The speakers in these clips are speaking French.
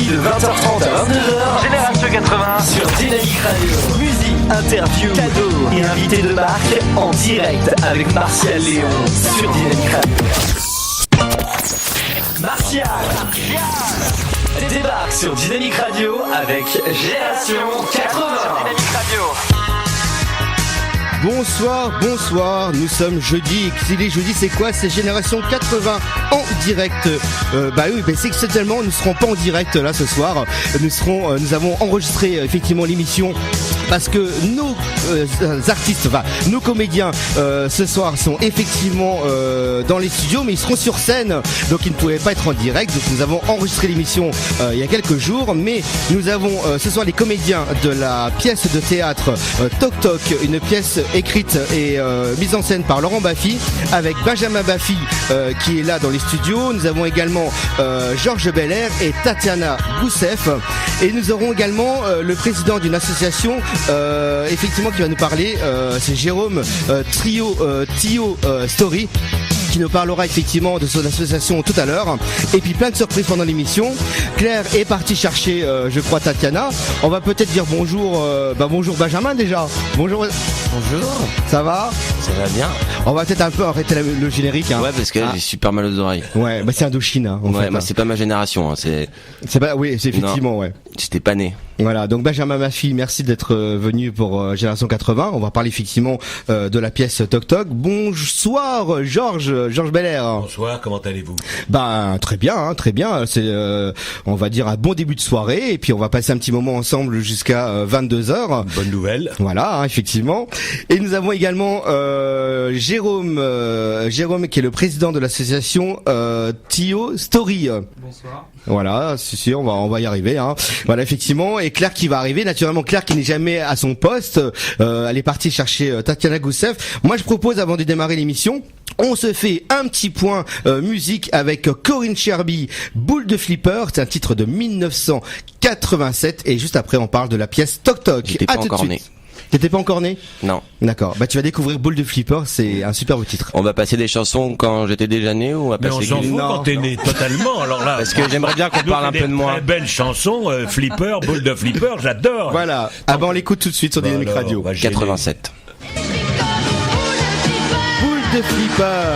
de 20h30 à 22h, Génération 80 sur Dynamique Radio. Musique, interview, cadeaux et invités de marque en direct avec Martial Léon sur Dynamique Radio. Martial débarque sur Dynamique Radio avec Génération 80. Dynamique Radio. Bonsoir, nous sommes jeudi. S'il est jeudi, c'est quoi? C'est Génération 80 en direct. C'est exceptionnellement, nous ne serons pas en direct là ce soir. Nous avons enregistré effectivement l'émission parce que nos artistes, nos comédiens ce soir sont effectivement dans les studios, mais ils seront sur scène, donc ils ne pouvaient pas être en direct. Donc nous avons enregistré l'émission il y a quelques jours, mais nous avons ce soir les comédiens de la pièce de théâtre Toc Toc, une pièce écrite et mise en scène par Laurent Baffy avec Benjamin Baffy qui est là dans les studios. Nous avons également Georges Belair et Tatiana Goussef, et nous aurons également le président d'une association effectivement qui va nous parler, c'est Jérôme Tio Story, qui nous parlera effectivement de son association tout à l'heure. Et puis plein de surprises pendant l'émission. Claire est partie chercher je crois Tatiana. On va peut-être dire bonjour bonjour Benjamin déjà. Bonjour. Ça va? Ça va bien. On va peut-être un peu arrêter le générique hein. Ouais, parce que j'ai super mal aux oreilles. Ouais, c'est Indochine hein, en fait, c'est pas ma génération hein. C'est pas, oui, c'est effectivement non, ouais. J'étais pas né. Voilà, donc Benjamin Baffy, merci d'être venu pour Génération 80. On va parler effectivement de la pièce Toc Toc. Bonsoir Georges Belair. Bonsoir, comment allez-vous? Très bien. C'est on va dire un bon début de soirée, et puis on va passer un petit moment ensemble jusqu'à 22h. Bonne nouvelle. Voilà, effectivement. Et nous avons également Jérôme qui est le président de l'association Tio Story. Bonsoir. Voilà, si on va y arriver hein. Voilà, effectivement. Et Claire qui va arriver, naturellement Claire qui n'est jamais à son poste, elle est partie chercher Tatiana Goussef. Moi je propose, avant de démarrer l'émission, on se fait un petit point musique avec Corinne Sherby, Boule de Flipper, c'est un titre de 1987, et juste après on parle de la pièce Toc Toc. J'étais pas encore né. T'étais pas encore né? Non. D'accord. Tu vas découvrir Boule de Flipper, c'est un superbe titre. On va passer des chansons quand j'étais déjà né, ou on va passer? Mais on s'en fout quand t'es né, totalement. Alors là, parce que j'aimerais bien qu'on parle un peu de moi. Très belle chanson, Flipper, Boule de Flipper, j'adore. Voilà. On l'écoute tout de suite sur Dynamique Radio. 87. Boule de Flipper.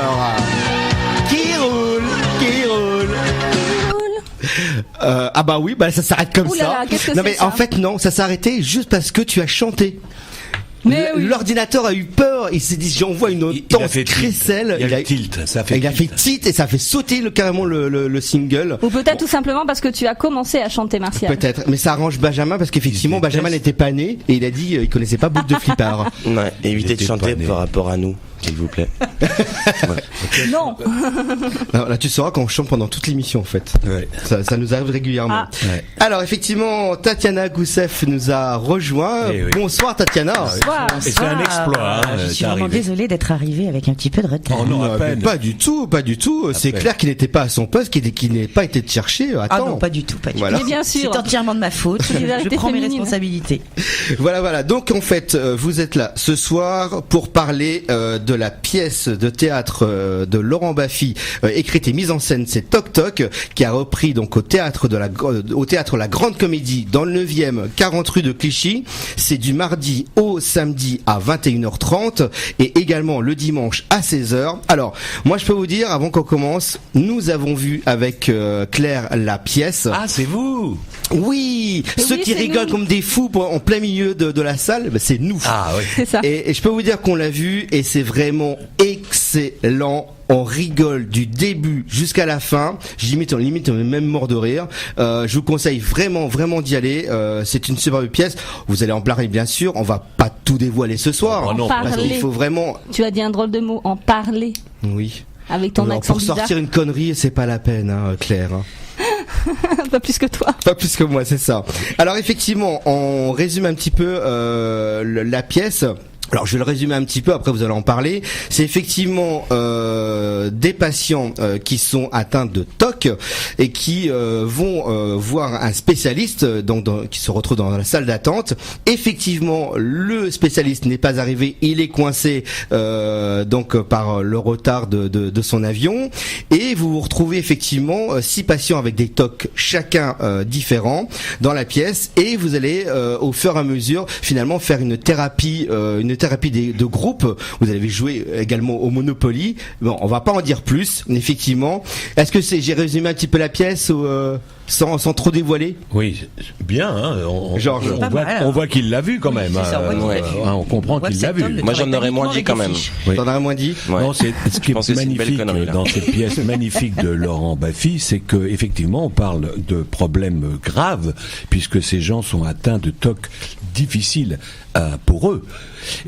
Qui roule. Ça s'arrête comme ça. Là, non mais ça en fait non, ça s'est arrêté juste parce que tu as chanté. Mais oui. L'ordinateur a eu peur, il s'est dit j'envoie une danse crécelle. Il a fait tilt, et ça fait sauter carrément le single. Ou peut-être tout simplement parce que tu as commencé à chanter, Martial. Peut-être, mais ça arrange Benjamin parce qu'effectivement Benjamin n'était pas né et il a dit il connaissait pas Boule de Flipper. Ouais, évitez de chanter par rapport à nous, s'il vous plaît. Ouais. Non. Alors, là tu sauras qu'on chante pendant toute l'émission en fait. Ouais. Ça nous arrive régulièrement. Ouais. Alors effectivement Tatiana Goussef nous a rejoint. Oui. Bonsoir Tatiana. Bonsoir. Et c'est un exploit. Je suis vraiment désolée d'être arrivée avec un petit peu de retard. Oh non, à peine. Pas du tout. C'est clair qu'il n'était pas à son poste, qu'il n'ait pas été cherché. Attends. Ah non, pas du tout. Voilà. Mais bien sûr. C'est entièrement de ma faute. Je prends mes responsabilités. Voilà. Donc en fait, vous êtes là ce soir pour parler de la pièce de théâtre de Laurent Baffy, écrite et mise en scène, c'est Toc Toc, qui a repris donc au théâtre La Grande Comédie dans le 9e, 40 rue de Clichy. C'est du mardi au samedi à 21h30 et également le dimanche à 16h. Alors, moi je peux vous dire, avant qu'on commence, nous avons vu avec Claire la pièce. Ah, c'est vous? Oui, ceux qui rigolent comme des fous en plein milieu de la salle, c'est nous. Ah oui. C'est ça. Et je peux vous dire qu'on l'a vu et c'est vraiment excellent. On rigole du début jusqu'à la fin. Limite, on est même mort de rire. Je vous conseille vraiment d'y aller. C'est une superbe pièce. Vous allez en parler, bien sûr. On va pas tout dévoiler ce soir. En parler. Parce qu'il faut vraiment. Tu as dit un drôle de mot. En parler. Oui. Avec ton accent pour bizarre. sortir une connerie, c'est pas la peine, hein, Claire. Hein. Pas plus que toi. Pas plus que moi, c'est ça. Alors effectivement, on résume un petit peu la pièce. Alors je vais le résumer un petit peu, après vous allez en parler. C'est effectivement des patients qui sont atteints de TOC et qui vont voir un spécialiste, qui se retrouve dans la salle d'attente. Effectivement, le spécialiste n'est pas arrivé, il est coincé par le retard de son avion, et vous vous retrouvez effectivement 6 patients avec des TOC chacun différents dans la pièce, et vous allez au fur et à mesure finalement faire une thérapie de groupe. Vous allez jouer également au Monopoly. Bon, on va pas en dire plus, effectivement. Est-ce que j'ai résumé un petit peu la pièce ou sans trop dévoiler? Oui, bien. Hein, on voit qu'il l'a vu quand même. On comprend qu'il l'a vu. Moi, j'en aurais moins dit quand même. Oui. T'en aurais moins dit? Ouais. Non, ce qui est magnifique dans cette pièce magnifique de Laurent Baffy, c'est que effectivement, on parle de problèmes graves puisque ces gens sont atteints de TOC difficiles pour eux.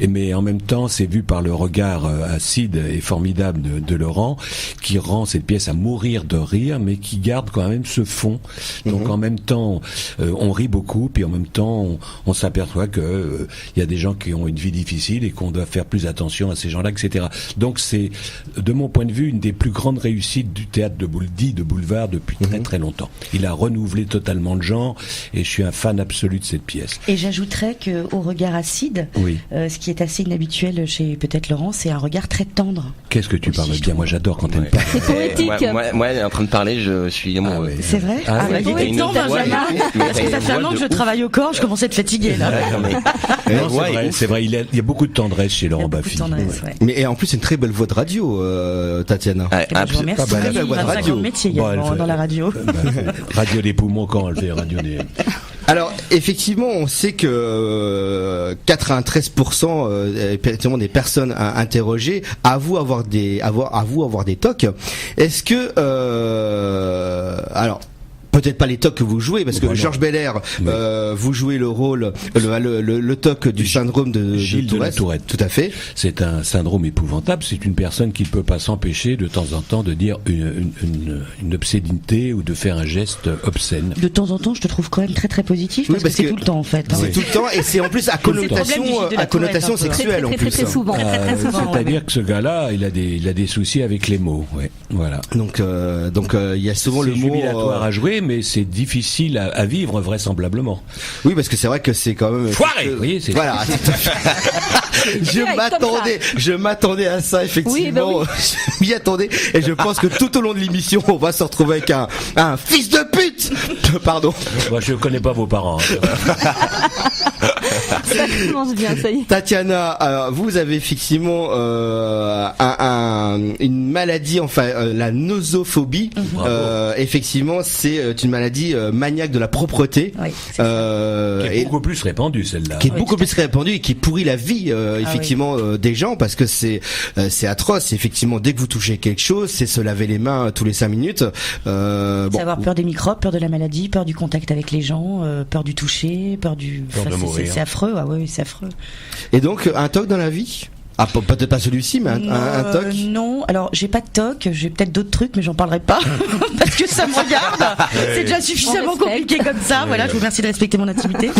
Mais en même temps, c'est vu par le regard acide et formidable de Laurent, qui rend cette pièce à mourir de rire, mais qui garde quand même ce fond. Donc en même temps, on rit beaucoup, puis en même temps, on s'aperçoit que il y a des gens qui ont une vie difficile et qu'on doit faire plus attention à ces gens-là, etc. Donc c'est, de mon point de vue, une des plus grandes réussites du théâtre de boulevard depuis très très longtemps. Il a renouvelé totalement le genre, et je suis un fan absolu de cette pièce. Et j'ajouterais qu'au regard acide, ce qui est assez inhabituel chez peut-être Laurent, c'est un regard très tendre. Qu'est-ce que tu parles bien? Moi j'adore quand elle parle. C'est poétique. Moi, en train de parler, je suis amoureux. C'est vrai? C'est poétique, Benjamin. Parce que ça fait un an que je travaille au corps, je commence à être fatigué là. C'est vrai, il y a beaucoup de tendresse chez Laurent Baffy. Mais en plus, c'est une très belle voix de radio, Tatiana. Je vous remercie. Très belle voix de radio. Métier également dans la radio. Radio des poumons quand elle fait radio des... Alors effectivement, on sait que 93% effectivement des personnes interrogées avouent avoir des TOC. Est-ce que alors peut-être pas les TOC que vous jouez, parce que Georges Belair, vous jouez le rôle, le TOC du syndrome de Gilles de la Tourette. Tout à fait. C'est un syndrome épouvantable. C'est une personne qui ne peut pas s'empêcher de temps en temps de dire une obscénité ou de faire un geste obscène. De temps en temps, je te trouve quand même très très positif, parce que c'est tout le temps en fait. C'est tout le temps, et c'est en plus à connotation sexuelle en plus. Très souvent. C'est-à-dire que ce gars-là, il a des soucis avec les mots. Ouais. Voilà. Donc il y a souvent le mot jubilatoire à jouer, mais c'est difficile à vivre vraisemblablement. Oui, parce que c'est vrai que c'est quand même foiré. Vous voyez, c'est voilà. Je m'attendais à ça effectivement. Oui. Je m'y attendais, et je pense que tout au long de l'émission, on va se retrouver avec un fils de pute. Pardon. Moi, je connais pas vos parents. Ça commence bien, ça y est. Tatiana, vous avez effectivement une maladie, la nosophobie. Effectivement, c'est une maladie maniaque de la propreté. Oui, qui est beaucoup plus répandue, celle-là. Qui est beaucoup plus répandue et qui pourrit la vie effectivement des gens, parce que c'est atroce. Effectivement, dès que vous touchez quelque chose, c'est se laver les mains tous les 5 minutes. C'est avoir peur des microbes, peur de la maladie, peur du contact avec les gens, peur du toucher, peur de mourir. C'est affreux, c'est affreux. Et donc, un TOC dans la vie? Ah, peut-être pas celui-ci, mais un TOC? Non, alors j'ai pas de TOC, j'ai peut-être d'autres trucs, mais j'en parlerai pas parce que ça me regarde. C'est déjà suffisamment compliqué comme ça. Voilà, je vous remercie de respecter mon intimité.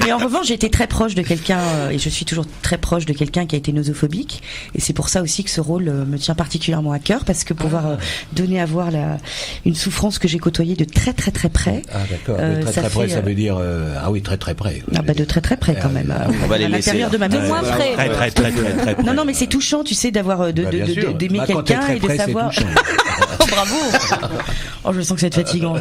mais en revanche, j'ai été très proche de quelqu'un, et je suis toujours très proche de quelqu'un qui a été nosophobique, et c'est pour ça aussi que ce rôle me tient particulièrement à cœur, parce que pouvoir donner à voir une souffrance que j'ai côtoyée de très très très près. Ah d'accord, très très près, ça veut dire très très près. De très très près quand même. On va les laisser. À l'intérieur de ma maison. De moins près. Très près. Non, mais c'est touchant, tu sais, d'avoir d'aimer quelqu'un et de savoir. Oh, bravo. Oh, je sens que c'est fatigant.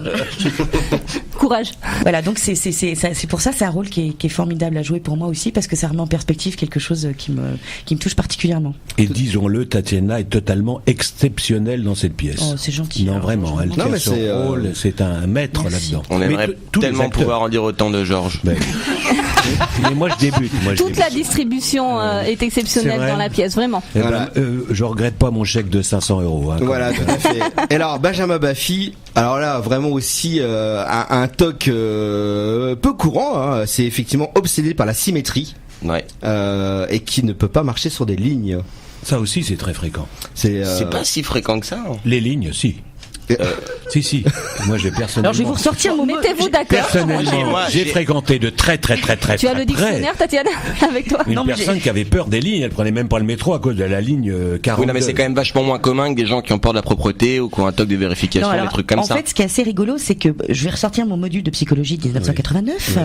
Courage. Voilà, donc c'est pour ça, c'est un rôle qui est formidable à jouer pour moi aussi, parce que ça remet en perspective quelque chose qui me touche particulièrement. Et disons-le, Tatiana est totalement exceptionnelle dans cette pièce. Oh, c'est gentil. Non, vraiment, elle tient son rôle, c'est un maître là-dedans. On aimerait tellement pouvoir en dire autant de Georges. Mais moi je débute. Toute la distribution est exceptionnelle dans la pièce, vraiment. Voilà. Je regrette pas mon chèque de 500 €. Hein, voilà, tout à fait. Et alors, Benjamin Baffy, alors là, vraiment aussi un TOC peu courant, hein, c'est effectivement obsédé par la symétrie. Ouais. Et qui ne peut pas marcher sur des lignes. Ça aussi, c'est très fréquent. C'est pas si fréquent que ça. Hein. Les lignes, si. Si. Moi, j'ai personnellement. Alors, je vais vous ressortir mon mot. Mettez-vous d'accord. Personnellement, j'ai fréquenté de très Tu as le dictionnaire, Tatiana, avec toi? Une personne qui avait peur des lignes, elle prenait même pas le métro à cause de la ligne 42. Oui, non, mais c'est quand même vachement moins commun que des gens qui ont peur de la propreté ou qui ont un toc de vérification, des trucs comme ça. En fait, ce qui est assez rigolo, c'est que je vais ressortir mon module de psychologie de 1989.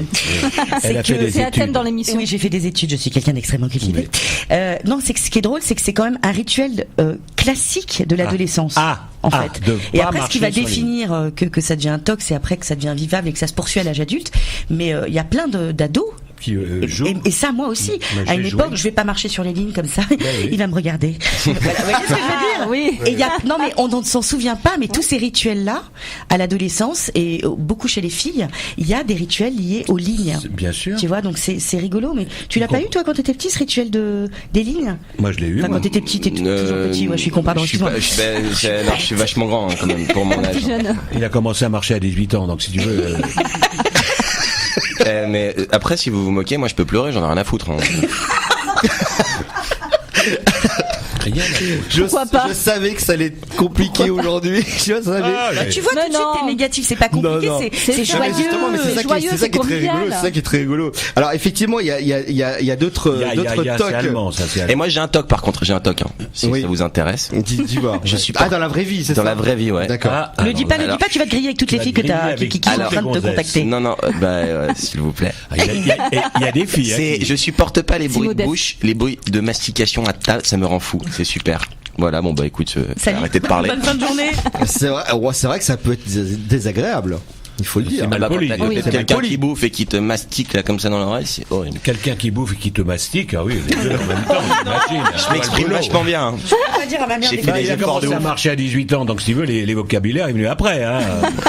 Elle a fait des C'est à thème études. dans l'émission. Oui, j'ai fait des études, je suis quelqu'un d'extrêmement cultivé. Non, c'est que ce qui est drôle, c'est que c'est quand même un rituel classique de l'adolescence. En fait. Et après, ce qui va définir que ça devient un toc, c'est après que ça devient vivable et que ça se poursuit à l'âge adulte. Mais il y a plein d'ados qui jouent. Et ça, moi aussi. À une époque, je vais pas marcher sur les lignes comme ça. Il va me regarder. Voilà, vous voyez ce que je veux dire? Oui. Et non, mais on ne s'en souvient pas, mais tous ces rituels-là, à l'adolescence, et beaucoup chez les filles, il y a des rituels liés aux lignes. Bien sûr. Tu vois, donc c'est rigolo, mais tu l'as pas eu, toi, quand t'étais petit, ce rituel des lignes? Moi, je l'ai eu. Quand t'étais petit, t'es toujours petit. Ouais, je suis con, pardon, excuse-moi. Je suis vachement grand, quand même, pour mon âge. Il a commencé à marcher à 18 ans, donc si tu veux. Mais après, si vous vous moquez, moi je peux pleurer, j'en ai rien à foutre. Je savais que ça allait être compliqué aujourd'hui. Tu vois, tu vois tout de suite, t'es négatif, c'est pas compliqué, c'est joyeux. Mais c'est ça qui est très rigolo. C'est ça qui est très rigolo. Alors effectivement, il y a d'autres tocs. Et moi j'ai un toc, par contre, j'ai un toc. Si ça vous intéresse. Dis-moi. Je suis pas dans la vraie vie, c'est ça. Dans la vraie vie, ouais. D'accord. Ne dis pas, tu vas te griller avec toutes les filles qui sont en train de te contacter. Non, s'il vous plaît. Il y a des filles. Je supporte pas les bruits de bouche, les bruits de mastication à table, ça me rend fou. C'est super. Voilà, bon bah écoute, arrêtez de parler. Bonne fin de journée. C'est vrai que ça peut être désagréable. Il faut le dire. Quelqu'un qui bouffe et qui te mastique là comme ça dans l'oreille, c'est horrible. Quelqu'un qui bouffe et qui te mastique, ah oui, les deux en même temps, j'imagine. Je m'exprime vachement bien. J'ai fait des efforts de ouf. Ça a marché à 18 ans, donc si tu veux, les vocabulaires est venu après.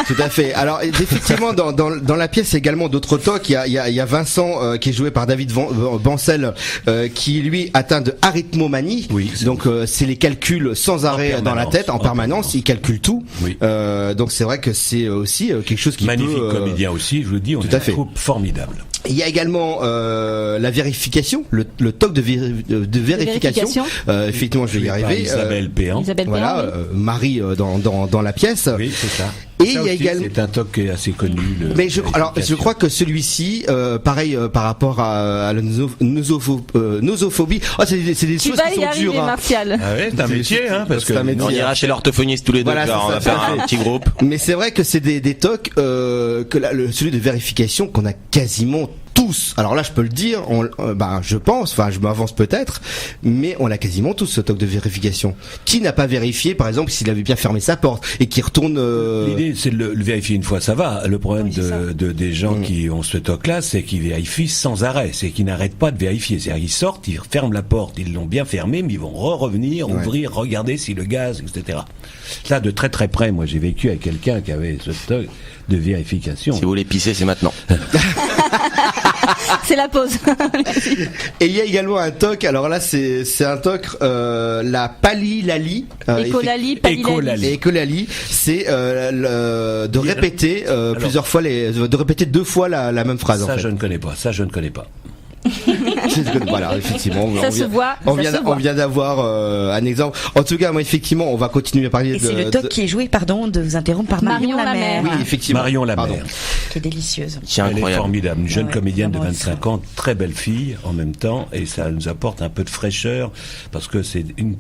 Tout à fait. Alors effectivement, dans la pièce, il y a également d'autres tocs. Il y a Vincent qui est joué par David Bancel, qui lui atteint de arythmomanie. Oui. Donc c'est les calculs sans arrêt dans la tête, en permanence. Il calcule tout. Oui. Donc c'est vrai que c'est aussi quelque chose qui magnifique comédien aussi, je vous le dis, on est une troupe formidable. Il y a également la vérification, le toc de vérification. Effectivement, je vais y arriver. Isabelle Péan. Voilà, Marie dans la pièce. Oui, c'est ça. Et il y a également. C'est un toc qui est assez connu. Mais je crois que celui-ci, pareil par rapport à la nosophobie. Oh, c'est des choses qui sont dures. Martial. Ah ouais, c'est un métier, parce que on ira chez l'orthophoniste tous les deux. Voilà, on va faire un petit groupe. Mais c'est vrai que c'est des tocs celui de vérification qu'on a quasiment tous. Alors là, je peux le dire, je pense, je m'avance peut-être, mais on a quasiment tous ce toc de vérification. Qui n'a pas vérifié, par exemple, s'il avait bien fermé sa porte et qui retourne. L'idée, c'est de le vérifier une fois, ça va. Le problème des gens qui ont ce toc-là, c'est qu'ils vérifient sans arrêt, c'est qu'ils n'arrêtent pas de vérifier. C'est-à-dire, ils sortent, ils ferment la porte, ils l'ont bien fermée, mais ils vont revenir, ouvrir, regarder si le gaz, etc. Là, de très très près, moi, j'ai vécu avec quelqu'un qui avait ce toc de vérification. Si vous voulez pisser, c'est maintenant. C'est la pause. Et il y a également un toc. Alors là, c'est un toc la palilalie. Écolalie. C'est de répéter plusieurs fois de répéter 2 fois la même phrase. Ça, je ne connais pas. Voilà, effectivement, on vient d'avoir un exemple. En tout cas, moi, effectivement, on va continuer à parler. Et c'est le toc qui est joué, de vous interrompre, par Marion Lamère. Oui, effectivement. Marion Lamère. Qui est délicieuse. Elle est formidable, une jeune comédienne de 25 ans, très belle fille en même temps, et ça nous apporte un peu de fraîcheur parce que il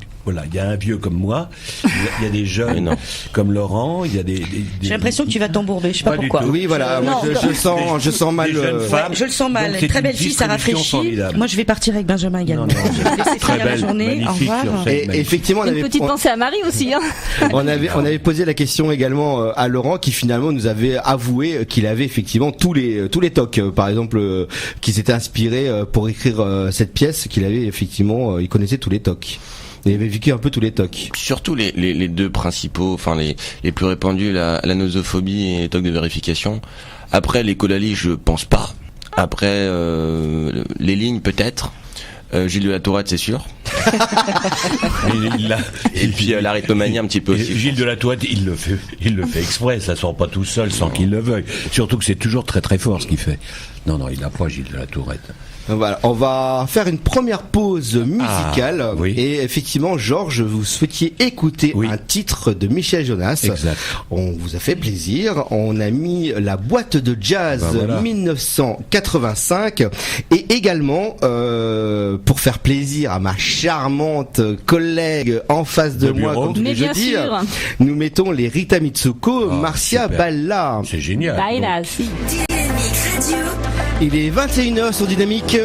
y a un vieux comme moi, il y a des jeunes comme Laurent, il y a des J'ai l'impression que tu vas t'embourber, je sais pas pourquoi. Oui, voilà, je sens mal. Je le sens mal. Très belle fille, ça rafraîchit. Moi, je vais partir avec Benjamin également. Je vais laisser finir la journée. Au revoir. Et effectivement, une petite pensée à Marie aussi. On avait posé la question également à Laurent, qui finalement nous avait avoué qu'il avait effectivement tous les tocs, par exemple, qui s'étaient inspirés pour écrire cette pièce, qu'il avait effectivement, il connaissait tous les tocs. Il avait vécu un peu tous les tocs. Surtout les deux principaux, les plus répandus, la nosophobie et les tocs de vérification. Après, l'écolalie, je pense pas. Après, les lignes peut-être. Gilles de la Tourette, c'est sûr. Et puis l'arythmomanie un petit peu aussi. Gilles de la Tourette, il le fait exprès, ça sort pas tout seul sans qu'il le veuille. Surtout que c'est toujours très très fort ce qu'il fait. Non, il n'a pas Gilles de la Tourette. Voilà, on va faire une première pause musicale. Oui. Et effectivement, Georges, vous souhaitiez écouter un titre de Michel Jonas. Exact. On vous a fait plaisir. On a mis la boîte de jazz 1985 et également pour faire plaisir à ma charmante collègue en face de moi, comme tous les jeudis, nous mettons les Rita Mitsuko, Marcia Balla. C'est génial. Baila, si. Il est 21h sur Dynamique.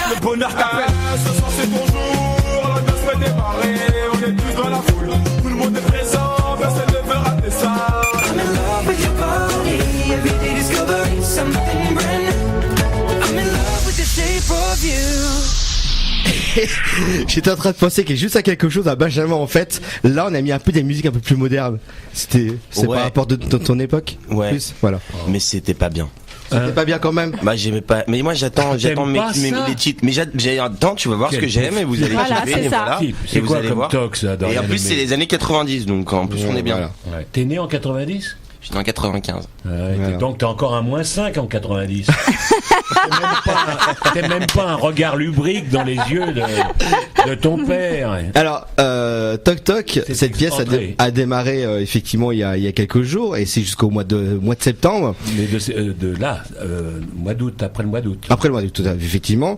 Le bonheur t'appelle, ce soir c'est ton jour, la danse peut démarrer, on est tous dans la foule, tout le monde est présent, personne ne veut rater ça. I'm in love with your body, every day discovering something brand new. I'm in love with the shape of you. J'étais en train de penser juste à quelque chose à Benjamin en fait. Là on a mis un peu des musiques un peu plus modernes. C'est par rapport de ton époque. Ouais. Plus, voilà. Mais c'était pas bien. C'était pas bien quand même. Bah j'aimais pas. Mais moi j'attends les titres. Mais j'attends, tu vas voir ce que j'aime et vous allez kiffer. Voilà. C'est quoi comme tox ça? Et en plus c'est les années 90 donc en plus on est bien. Voilà. Ouais. T'es né en 90? Je suis en 95. Voilà. Donc t'as encore un -5 en 90. T'es même pas un regard lubrique dans les yeux de ton père. Alors, Toc Toc, cette pièce a démarré effectivement il y a quelques jours et c'est jusqu'au mois de septembre. Mais mois d'août, après le mois d'août. Après le mois d'août, tout à fait, effectivement.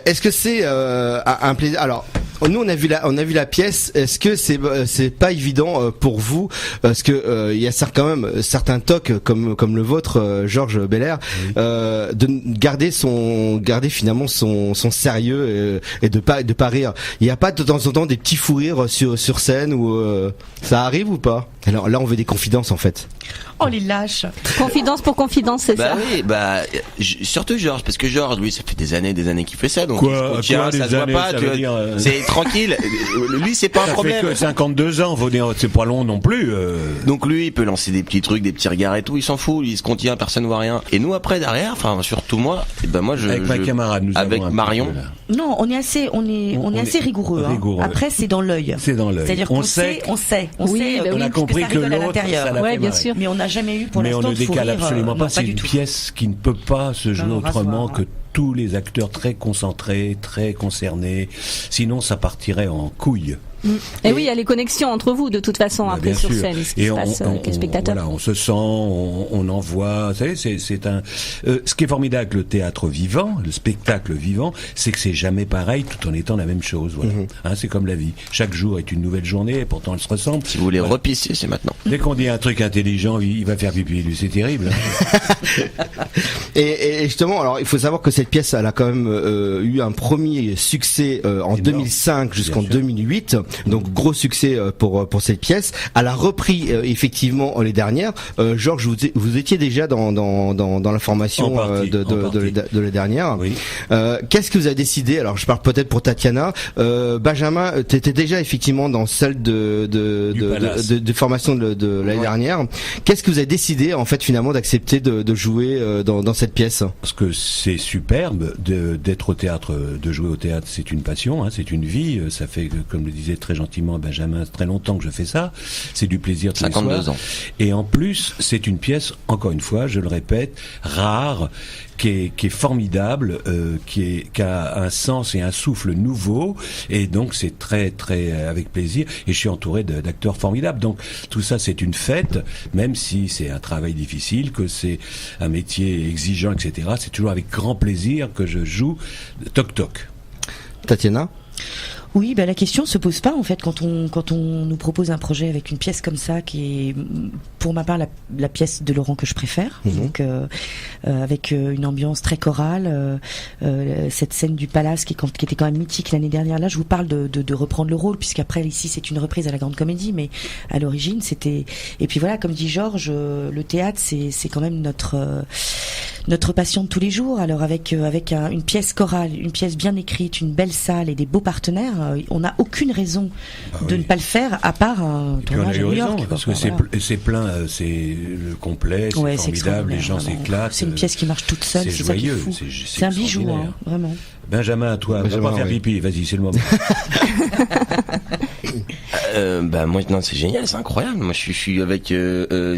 Est-ce que c'est un plaisir? Alors, nous on a vu la pièce. Est-ce que c'est pas évident pour vous parce que il y a quand même certains tocs comme le vôtre, Georges Belair, de garder finalement son sérieux et de pas rire. Il n'y a pas de temps en temps des petits fous rires sur scène où ça arrive ou pas? Alors là on veut des confidences en fait. Oh les lâches. Confidence pour confidence, c'est ça. Oui, surtout Georges, parce que Georges, lui, ça fait des années qu'il fait ça, donc ça se voit pas, c'est tranquille. Lui, c'est pas un problème. Ça fait que 52 ans, faut dire, c'est pas long non plus. Donc lui, il peut lancer des petits trucs, des petits regards et tout, il s'en fout, il se contient, personne voit rien. Et nous après derrière, enfin surtout moi, avec ma camarade, nous avec Marion. Non, on est assez rigoureux. Après, c'est dans l'œil. C'est-à-dire qu'on sait. On a compris que l'autre, ça l'a fait bien sûr. Mais on n'a jamais eu pour l'instant de fou rire. Mais on ne décale absolument pas. C'est une pièce qui ne peut pas se jouer autrement que tous les acteurs très concentrés, très concernés. Sinon, ça partirait en couille. Et oui, il y a les connexions entre vous de toute façon après sur scène, ce qui se passe avec les spectateurs. Voilà, on se sent, on envoie. Vous savez, c'est un. Ce qui est formidable avec le théâtre vivant, le spectacle vivant, c'est que c'est jamais pareil, tout en étant la même chose. Voilà. C'est comme la vie. Chaque jour est une nouvelle journée, et pourtant elle se ressemble. Si vous voulez repisser, c'est maintenant. Dès qu'on dit un truc intelligent, il va faire pipi. C'est terrible. Et justement, alors il faut savoir que cette pièce, elle a quand même eu un premier succès en 2005 jusqu'en 2008. Donc gros succès pour cette pièce. Elle a repris effectivement les dernières. Georges, vous étiez déjà dans la formation de la dernière. Oui. Qu'est-ce que vous avez décidé? Alors je parle peut-être pour Tatiana. Benjamin, t'étais déjà effectivement dans celle de formation de l'année dernière. Qu'est-ce que vous avez décidé en fait finalement d'accepter de jouer dans cette pièce? Parce que c'est superbe d'être au théâtre, de jouer au théâtre, c'est une passion, c'est une vie. Ça fait, comme le disait très gentiment Benjamin, très longtemps que je fais ça. C'est du plaisir tous les soirs. 52 ans. Et en plus, c'est une pièce, encore une fois, je le répète, rare, qui est formidable, qui a un sens et un souffle nouveau, et donc c'est très très avec plaisir. Et je suis entouré d'acteurs formidables. Donc tout ça, c'est une fête, même si c'est un travail difficile, que c'est un métier exigeant, etc. C'est toujours avec grand plaisir que je joue Toc Toc. Tatiana? Oui, la question se pose pas en fait quand on nous propose un projet avec une pièce comme ça qui est pour ma part la pièce de Laurent que je préfère. Donc avec une ambiance très chorale, cette scène du Palace qui était quand même mythique l'année dernière. Là, je vous parle de reprendre le rôle puisqu'après ici c'est une reprise à la Grande Comédie, mais à l'origine c'était. Et puis voilà, comme dit Georges, le théâtre c'est quand même notre passion de tous les jours. Alors avec une pièce chorale, une pièce bien écrite, une belle salle et des beaux partenaires. on n'a aucune raison de ne pas le faire, à part un tournage à New York. Parce que c'est plein, c'est le complet, c'est formidable, les gens s'éclatent. C'est une pièce qui marche toute seule, c'est joyeux, c'est un bijou, vraiment. Benjamin, toi, va pas faire pipi, vas-y, c'est le moment. Moi, non, c'est génial, c'est incroyable. Moi, je suis avec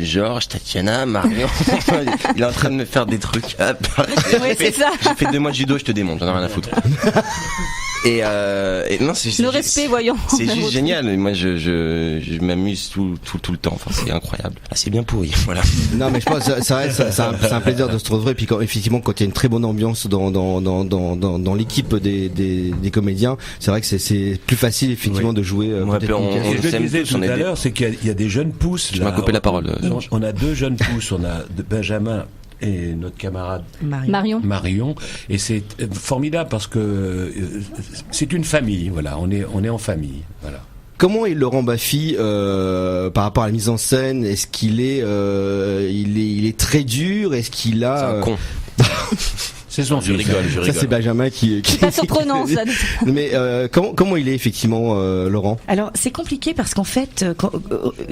Georges, Tatiana, Marion. Il est en train de me faire des trucs. C'est ça. J'ai fait 2 mois de judo, je te démonte, j'en ai rien à foutre. Et non, c'est le respect, voyons. C'est juste génial. Moi, je m'amuse tout le temps. Enfin, c'est incroyable. Ah, c'est bien pourri. Voilà. Non, mais je pense c'est un plaisir de se retrouver. Puis effectivement, quand il y a une très bonne ambiance dans l'équipe des comédiens, c'est vrai que c'est plus facile effectivement de jouer. Je le disais tout à l'heure, c'est qu'il y a des jeunes pousses. Tu m'as coupé la parole. On a 2 jeunes pousses. On a Benjamin et notre camarade Marion, et c'est formidable parce que c'est une famille, voilà, on est en famille, voilà. Comment est Laurent Baffy par rapport à la mise en scène? Est-ce qu'il est il est très dur? Est-ce qu'il a c'est un con. C'est son je rigole. Ça c'est Benjamin qui c'est pas surprenant ça. Mais comment il est effectivement Laurent? Alors c'est compliqué parce qu'en fait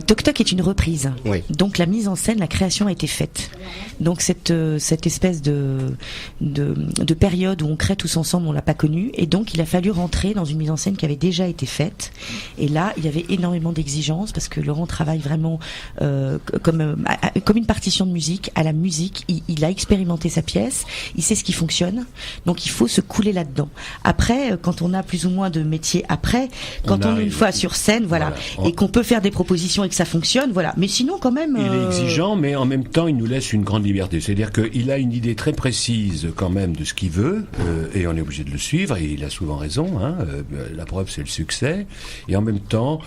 Toc Toc est une reprise. Oui. Donc la mise en scène, la création a été faite. Donc cette espèce de période où on crée tous ensemble, on l'a pas connue, et donc il a fallu rentrer dans une mise en scène qui avait déjà été faite. Et là, il y avait énormément d'exigences parce que Laurent travaille vraiment comme une partition de musique, à la musique. Il a expérimenté sa pièce, il sait ce qui fonctionne, donc il faut se couler là-dedans. Après, quand on a plus ou moins de métier quand on est une fois sur scène, voilà. Et qu'on peut faire des propositions et que ça fonctionne, voilà. Mais sinon, quand même, il est exigeant, mais en même temps, il nous laisse une grande liberté. C'est-à-dire qu'il a une idée très précise quand même de ce qu'il veut, et on est obligé de le suivre, et il a souvent raison. La preuve, c'est le succès. Et en même temps,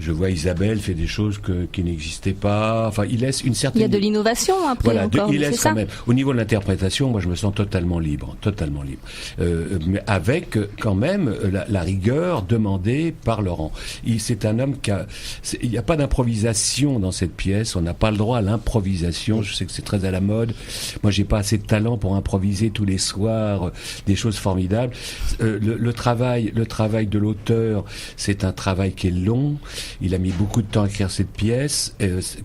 je vois Isabelle fait des choses qui n'existaient pas. Enfin, il laisse une certaine. Il y a de l'innovation après. Voilà, encore, il laisse quand même. Au niveau de l'interprétation, moi, je me sens totalement libre, mais avec quand même la rigueur demandée par Laurent. C'est un homme il n'y a pas d'improvisation dans cette pièce. On n'a pas le droit à l'improvisation. Je sais que c'est très à la mode. Moi, j'ai pas assez de talent pour improviser tous les soirs des choses formidables. Le travail de l'auteur, c'est un travail qui est long. Il a mis beaucoup de temps à écrire cette pièce.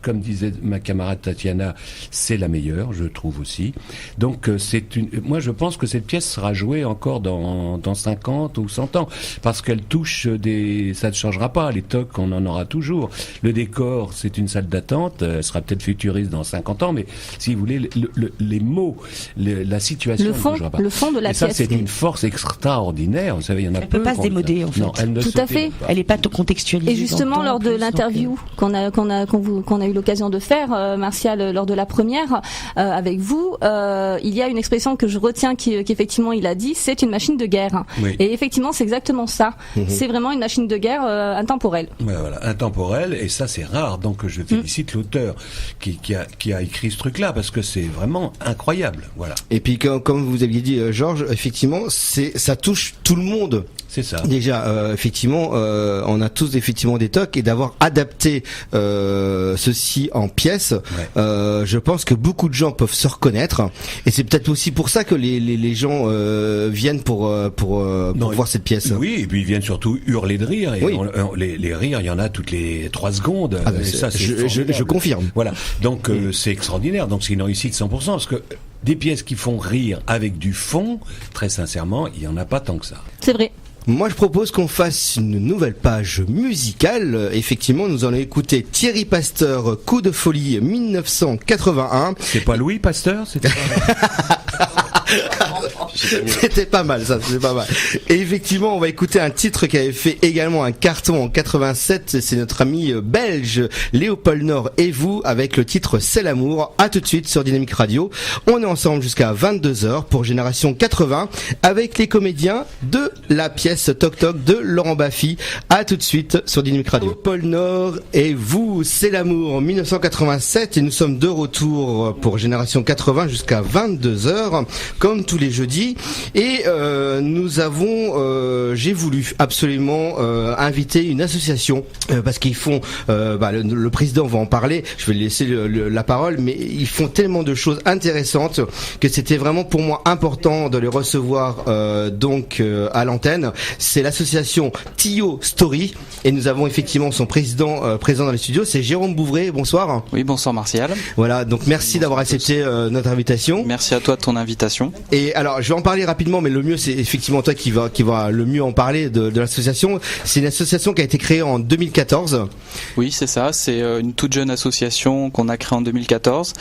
Comme disait ma camarade Tatiana, c'est la meilleure, je trouve aussi. Donc moi, je pense que cette pièce sera jouée encore dans 50 ou 100 ans, parce qu'elle touche ça ne changera pas. Les tocs, on en aura toujours. Le décor, c'est une salle d'attente, elle sera peut-être futuriste dans 50 ans, mais si vous voulez, les mots, la situation ne bougera pas. Le fond de la pièce. Ça, c'est une force extraordinaire. Vous savez, il y en a peu. Elle peut pas se démoder, en fait. Non, elle ne tout à fait. Elle n'est pas contextualisée. Et justement, lors de l'interview qu'on a eu l'occasion de faire, Martial, lors de la première, avec vous, il y a une expression que je retiens qu'effectivement il a dit, c'est une machine de guerre. Oui. Et effectivement, c'est exactement ça. C'est vraiment une machine de guerre intemporelle. Ouais, voilà, intemporelle, et ça c'est rare. Donc je félicite l'auteur qui a écrit ce truc-là, parce que c'est vraiment incroyable. Voilà. Et puis comme vous aviez dit, Georges, effectivement, ça touche tout le monde. C'est ça. Déjà, effectivement, on a tous effectivement des tocs, et d'avoir adapté ceci en pièce, je pense que beaucoup de gens peuvent se reconnaître, et c'est peut-être aussi pour ça que les gens viennent pour voir cette pièce. Oui, et puis ils viennent surtout hurler de rire, et les rires, il y en a toutes les 3 secondes. Ah, et ça, je confirme. Voilà. Donc c'est extraordinaire. Donc c'est une réussite 100%, parce que des pièces qui font rire avec du fond, très sincèrement, il y en a pas tant que ça. C'est vrai. Moi, je propose qu'on fasse une nouvelle page musicale. Effectivement, nous allons écouter Thierry Pasteur, Coup de folie 1981. C'est pas Louis Pasteur, c'était C'était pas mal, ça, c'était pas mal. Et effectivement, on va écouter un titre qui avait fait également un carton en 87. C'est notre ami belge Léopold Nord et vous, avec le titre C'est l'amour. À tout de suite sur Dynamique Radio. On est ensemble jusqu'à 22h pour Génération 80 avec les comédiens de la pièce Toc Toc de Laurent Baffy. À tout de suite sur Dynamique Radio. Léopold Nord et vous, C'est l'amour en 1987, et nous sommes de retour pour Génération 80 jusqu'à 22h. Comme tous les jeudis, jeudi, et nous avons, j'ai voulu absolument inviter une association parce qu'ils font, le président va en parler. Je vais lui laisser la parole, mais ils font tellement de choses intéressantes que c'était vraiment pour moi important de les recevoir à l'antenne. C'est l'association Tio Story, et nous avons effectivement son président présent dans les studios, c'est Jérôme Bouvray. Bonsoir. Oui, bonsoir Martial. Voilà, donc merci d'avoir accepté notre invitation. Merci à toi de ton invitation. Et alors, je vais en parler rapidement, mais le mieux c'est effectivement toi qui va le mieux en parler de l'association. C'est une association qui a été créée en 2014. Oui, c'est ça, c'est une toute jeune association qu'on a créée en 2014.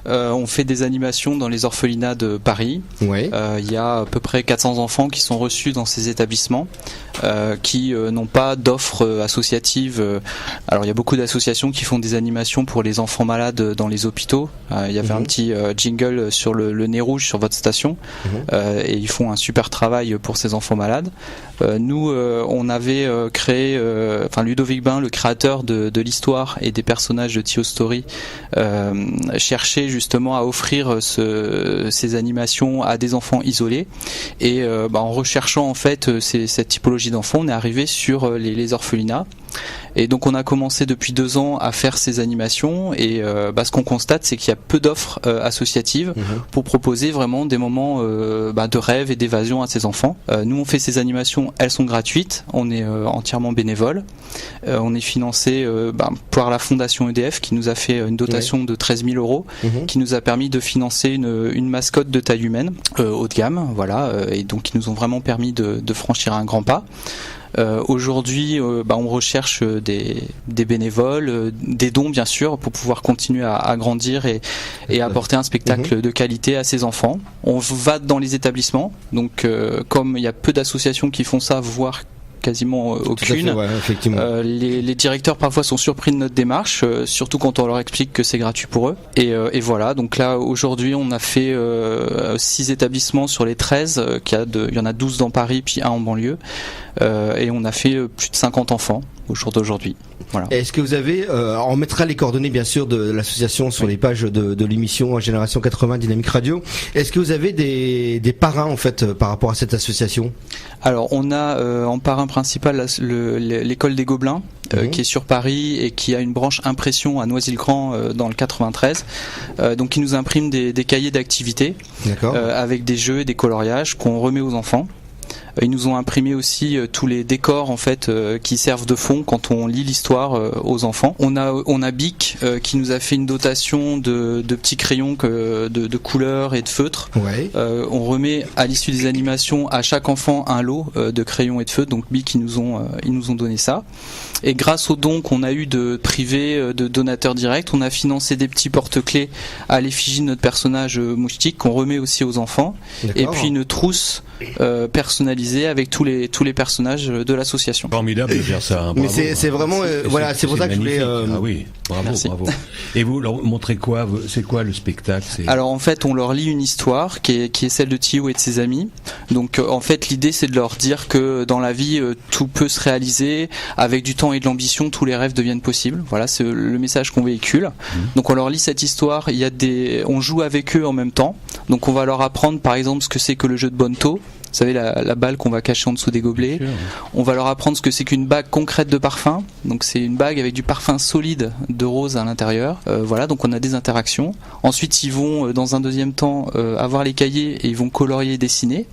On fait des animations dans les orphelinats de Paris. Ouais. Il y a à peu près 400 enfants qui sont reçus dans ces établissements qui n'ont pas d'offres associatives. Alors il y a beaucoup d'associations qui font des animations pour les enfants malades dans les hôpitaux. Il y avait un petit jingle sur le nez rouge sur votre station et ils font un super travail pour ces enfants malades. Nous, on avait créé, Ludovic Bain, le créateur de l'histoire et des personnages de Tio Story, cherchait justement à offrir ces animations à des enfants isolés, et en recherchant en fait cette typologie d'enfants, on est arrivé sur les orphelinats. Et donc on a commencé depuis 2 ans à faire ces animations, et ce qu'on constate, c'est qu'il y a peu d'offres associatives pour proposer vraiment des moments de rêve et d'évasion à ces enfants. Nous on fait ces animations, elles sont gratuites, on est entièrement bénévole, on est financé par la fondation EDF qui nous a fait une dotation de 13 000 euros qui nous a permis de financer une mascotte de taille humaine haut de gamme, et donc qui nous ont vraiment permis de franchir un grand pas. Aujourd'hui, on recherche des bénévoles, des dons bien sûr, pour pouvoir continuer à grandir et apporter un spectacle de qualité à ces enfants. On va dans les établissements, donc comme il y a peu d'associations qui font ça, voire quasiment aucune. Les directeurs parfois sont surpris de notre démarche, surtout quand on leur explique que c'est gratuit pour eux. Et voilà, donc là aujourd'hui on a fait 6 établissements sur les 13, il y en a 12 dans Paris puis 1 en banlieue, et on a fait plus de 50 enfants au jour d'aujourd'hui. Voilà. Est-ce que vous avez, on mettra les coordonnées bien sûr de l'association sur les pages de l'émission Génération 80 Dynamique Radio. Est-ce que vous avez des parrains en fait par rapport à cette association? Alors on a en parrain principal l'école des Gobelins qui est sur Paris et qui a une branche impression à Noisy-le-Grand dans le 93, donc qui nous imprime des cahiers d'activités avec des jeux et des coloriages qu'on remet aux enfants. Ils nous ont imprimé aussi tous les décors en fait qui servent de fond quand on lit l'histoire aux enfants. On a Bic qui nous a fait une dotation de petits crayons de couleurs et de feutres. On remet à l'issue des animations à chaque enfant un lot de crayons et de feutres. Donc Bic ils nous ont donné ça. Et grâce aux dons qu'on a eu de privés, de donateurs directs, on a financé des petits porte-clés à l'effigie de notre personnage moustique qu'on remet aussi aux enfants. Et puis une trousse personnalisée avec tous les personnages de l'association. Formidable de faire ça. Hein, mais c'est vraiment c'est pour ça que je voulais. Ah oui, bravo. Et vous leur montrez quoi? C'est quoi le spectacle? Alors en fait, on leur lit une histoire qui est celle de Tio et de ses amis. Donc en fait, l'idée c'est de leur dire que dans la vie, tout peut se réaliser avec du temps et de l'ambition. Tous les rêves deviennent possibles. Voilà, c'est le message qu'on véhicule. Donc on leur lit cette histoire. On joue avec eux en même temps. Donc on va leur apprendre par exemple ce que c'est que le jeu de Bonto. Vous savez, la balle qu'on va cacher en dessous des gobelets. On va leur apprendre ce que c'est qu'une bague concrète de parfum. Donc c'est une bague avec du parfum solide de rose à l'intérieur. Voilà, donc on a des interactions. Ensuite, ils vont dans un deuxième temps avoir les cahiers et ils vont colorier et dessiner.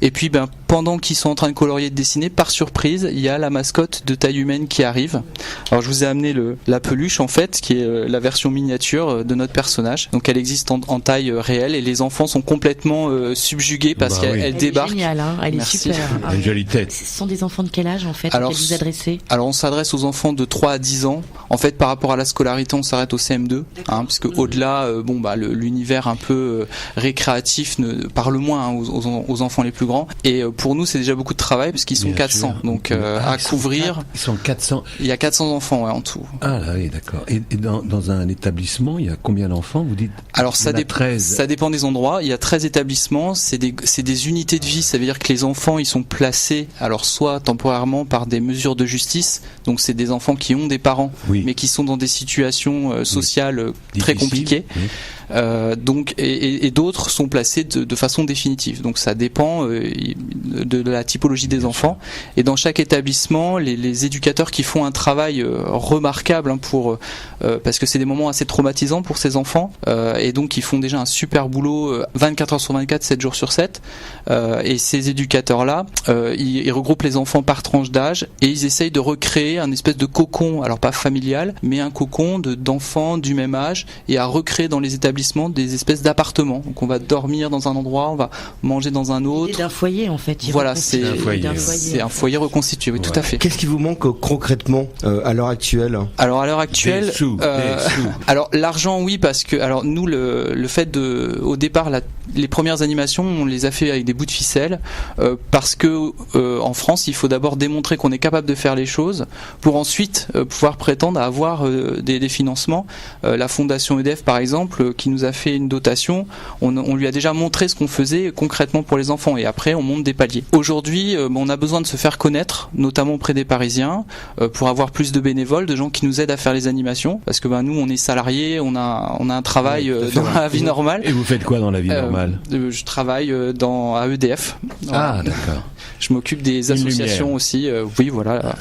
Et puis pendant qu'ils sont en train de colorier et de dessiner, par surprise, il y a la mascotte de taille humaine qui arrive. Alors je vous ai amené la peluche en fait, qui est la version miniature de notre personnage. Donc elle existe en taille réelle et les enfants sont complètement subjugués parce qu'elle débarque. Elle est géniale, hein, elle est super. Elle a une jolie tête. Ce sont des enfants de quel âge en fait auxquels vous adressez? Alors on s'adresse aux enfants de 3 à 10 ans. En fait par rapport à la scolarité on s'arrête au CM2, parce que au-delà l'univers un peu récréatif parle moins aux enfants les plus grands, et pour nous c'est déjà beaucoup de travail parce qu'ils sont 400 donc à couvrir. Ils sont 400. Il y a 400 enfants en tout. Ah là oui, d'accord. Et dans un établissement il y a combien d'enfants vous dites? Alors ça dépend des endroits. Il y a 13 établissements, c'est des unités de vie, ça veut dire que les enfants ils sont placés alors soit temporairement par des mesures de justice, donc c'est des enfants qui ont des parents mais qui sont dans des situations sociales très compliquées. Donc et d'autres sont placés de façon définitive. Donc ça dépend de la typologie des enfants. Et dans chaque établissement, les éducateurs qui font un travail remarquable parce que c'est des moments assez traumatisants pour ces enfants, et donc ils font déjà un super boulot 24 heures sur 24, 7 jours sur 7. Et ces éducateurs-là, ils regroupent les enfants par tranche d'âge et ils essayent de recréer un espèce de cocon, alors pas familial, mais un cocon d'enfants du même âge, et à recréer dans les établissements des espèces d'appartements. Donc on va dormir dans un endroit, on va manger dans un autre. L'idée d'un foyer en fait. Voilà, c'est un foyer reconstitué, oui, tout à fait. Qu'est-ce qui vous manque concrètement à l'heure actuelle ? Alors à l'heure actuelle, alors l'argent, oui, parce que alors nous le fait au départ les premières animations, on les a fait avec des bouts de ficelle, parce que en France, il faut d'abord démontrer qu'on est capable de faire les choses pour ensuite pouvoir prétendre à avoir des financements. La fondation EDF par exemple, qui nous a fait une dotation, on lui a déjà montré ce qu'on faisait concrètement pour les enfants, et après on monte des paliers. Aujourd'hui, on a besoin de se faire connaître, notamment auprès des Parisiens, pour avoir plus de bénévoles, de gens qui nous aident à faire les animations, parce que nous on est salariés, on a un travail dans la vie normale. Et vous faites quoi dans la vie normale ? Je travaille à EDF. Ah, d'accord. Je m'occupe des associations aussi, oui, voilà.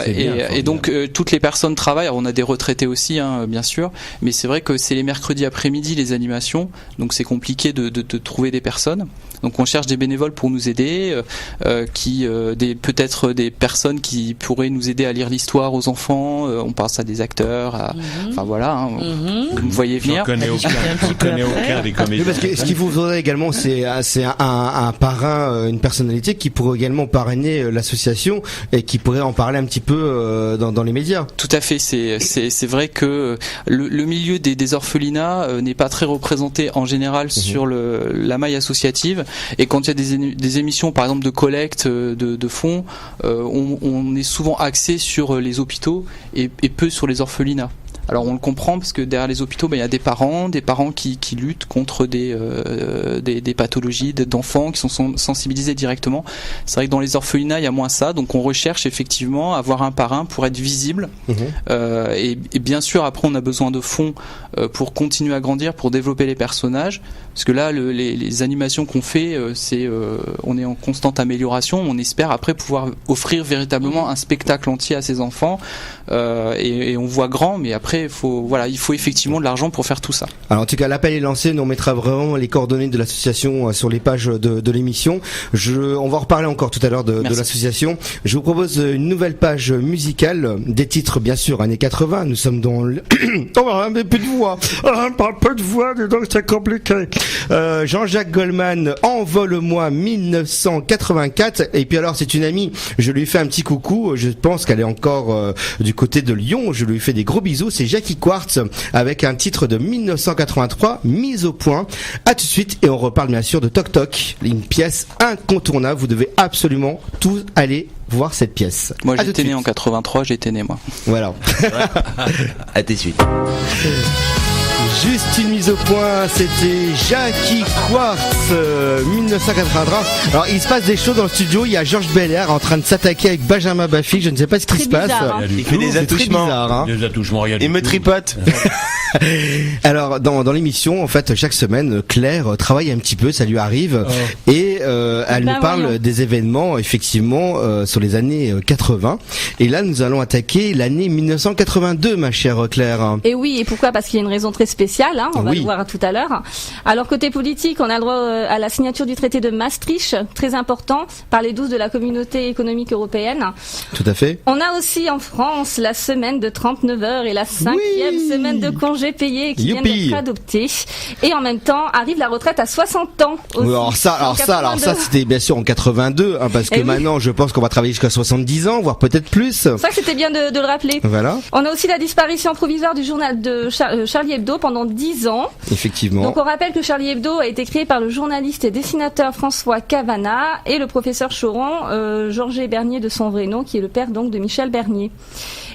Et donc toutes les personnes travaillent. Alors, on a des retraités aussi, bien sûr, mais c'est vrai que c'est les mercredis après-midi les animations, donc c'est compliqué de trouver des personnes. Donc on cherche des bénévoles pour nous aider, peut-être des personnes qui pourraient nous aider à lire l'histoire aux enfants. On pense à des acteurs, enfin voilà. Vous me voyez venir. Je connais aucun des comédiens. Parce que ce qu'il vous faudrait également, c'est un parrain, une personnalité qui pourrait également parrainer l'association et qui pourrait en parler un petit peu dans les médias. Tout à fait. C'est vrai que le milieu des orphelinats n'est pas très représenté en général sur la maille associative. Et quand il y a des émissions, par exemple de collecte de fonds, on est souvent axé sur les hôpitaux et peu sur les orphelinats. Alors on le comprend parce que derrière les hôpitaux, il y a des parents qui luttent contre des pathologies d'enfants qui sont sensibilisés directement. C'est vrai que dans les orphelinats, il y a moins ça, donc on recherche effectivement avoir un parrain pour être visible. Et bien sûr, après on a besoin de fonds pour continuer à grandir, pour développer les personnages, parce que là les animations qu'on fait, on est en constante amélioration. On espère après pouvoir offrir véritablement un spectacle entier à ces enfants, et on voit grand, mais après il faut effectivement de l'argent pour faire tout ça. Alors en tout cas, l'appel est lancé. Nous on mettra vraiment les coordonnées de l'association sur les pages de l'émission. On va en reparler encore tout à l'heure de l'association. Je vous propose une nouvelle page musicale, des titres bien sûr années 80. Nous sommes dans un peu de voix. Un peu de voix, donc c'est compliqué. Jean-Jacques Goldman, Envole-moi 1984. Et puis alors c'est une amie, je lui fais un petit coucou. Je pense qu'elle est encore du côté de Lyon. Je lui fais des gros bisous. C'est Jackie Quartz avec un titre de 1983, Mise au point. À tout de suite, et on reparle bien sûr de Toc Toc, une pièce incontournable. Vous devez absolument tous aller voir cette pièce. Moi j'étais né en 83, j'étais né moi. Voilà. À tout de suite. Juste une mise au point, c'était Jackie Quartz, 1983. Alors il se passe des choses dans le studio, il y a Georges Belair en train de s'attaquer avec Benjamin Baffy, je ne sais pas ce qui se passe. Il fait des attouchements. Des attouchements, rien. Il me tripote. Alors dans l'émission, en fait, chaque semaine, Claire travaille un petit peu, ça lui arrive, et elle nous parle des événements effectivement sur les années 80. Et là, nous allons attaquer l'année 1982, ma chère Claire. Et oui, et pourquoi ? Parce qu'il y a une raison très spéciale, on va le voir tout à l'heure. Alors côté politique, on a le droit à la signature du traité de Maastricht, très important, par les 12 de la Communauté économique européenne. Tout à fait. On a aussi en France la semaine de 39 heures et la 5e semaine de congés payés qui viennent d'être adoptées. Et en même temps, arrive la retraite à 60 ans. Aussi, alors ça, c'était bien sûr en 82, parce que maintenant, je pense qu'on va travailler jusqu'à 70 ans, voire peut-être plus. C'est ça que c'était bien de le rappeler. Voilà. On a aussi la disparition provisoire du journal de Charlie Hebdo pendant 10 ans. Effectivement. Donc on rappelle que Charlie Hebdo a été créé par le journaliste et dessinateur François Cavana et le professeur Choron, Georges Bernier de son vrai nom, qui est le père donc de Michel Bernier.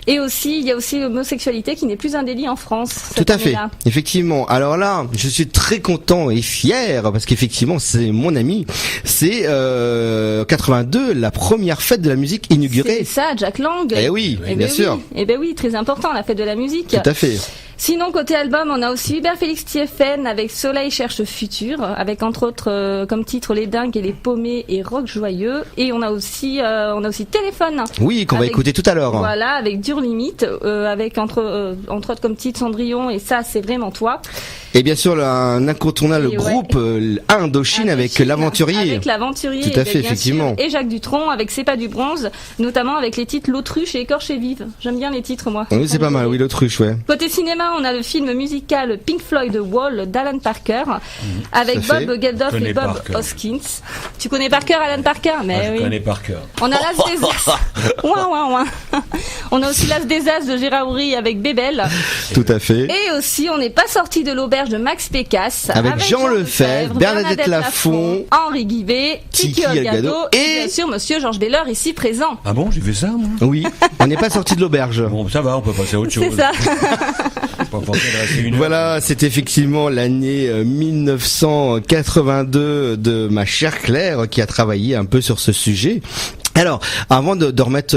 Et aussi, il y a aussi l'homosexualité qui n'est plus un délit en France. Tout à fait. Effectivement. Alors là, je suis très content et fier parce qu'effectivement, c'est mon ami. C'est 82, la première fête de la musique inaugurée. C'est ça, Jack Lang. Eh oui, bien sûr. Eh ben oui, très important, la fête de la musique. Tout à fait. Sinon, côté album, on a aussi Hubert Félix Thieffen avec Soleil cherche futur, avec entre autres comme titre Les Dingues et les Paumés et Rock Joyeux. Et on a aussi Téléphone. Oui, qu'on va écouter tout à l'heure. Voilà, avec Dure Limite, avec entre autres comme titre Cendrillon et Ça c'est vraiment toi. Et bien sûr, un incontournable groupe Indochine avec l'Aventurier. Avec l'Aventurier. Tout à fait, effectivement. Et Jacques Dutronc avec C'est pas du bronze, notamment avec les titres L'Autruche et Écorché vive. J'aime bien les titres, moi. Oui, c'est pas mal, oui, L'Autruche, ouais. Côté cinéma, on a le film musical Pink Floyd Wall d'Alan Parker, avec Bob Geldof et Bob Hoskins. Tu connais Parker, Alan Parker? Mais oui. Je connais Parker. On a L'As des As. Ouin. On a aussi L'As des As de Gérard Houry avec Bébel. Tout à fait. Et aussi, on n'est pas sorti de l'auberge de Max Pécasse. Avec Jean Lefebvre, Bernadette Lafont, Henri Guibé, Tiki Olgado et bien sûr Monsieur Georges Beller ici présent. Ah bon, j'ai fait ça, moi? Oui, on n'est pas sorti de l'auberge. Bon, ça va, on peut passer à autre chose. C'est ça. Voilà, c'est effectivement l'année 1982 de ma chère Claire qui a travaillé un peu sur ce sujet. Alors, avant de remettre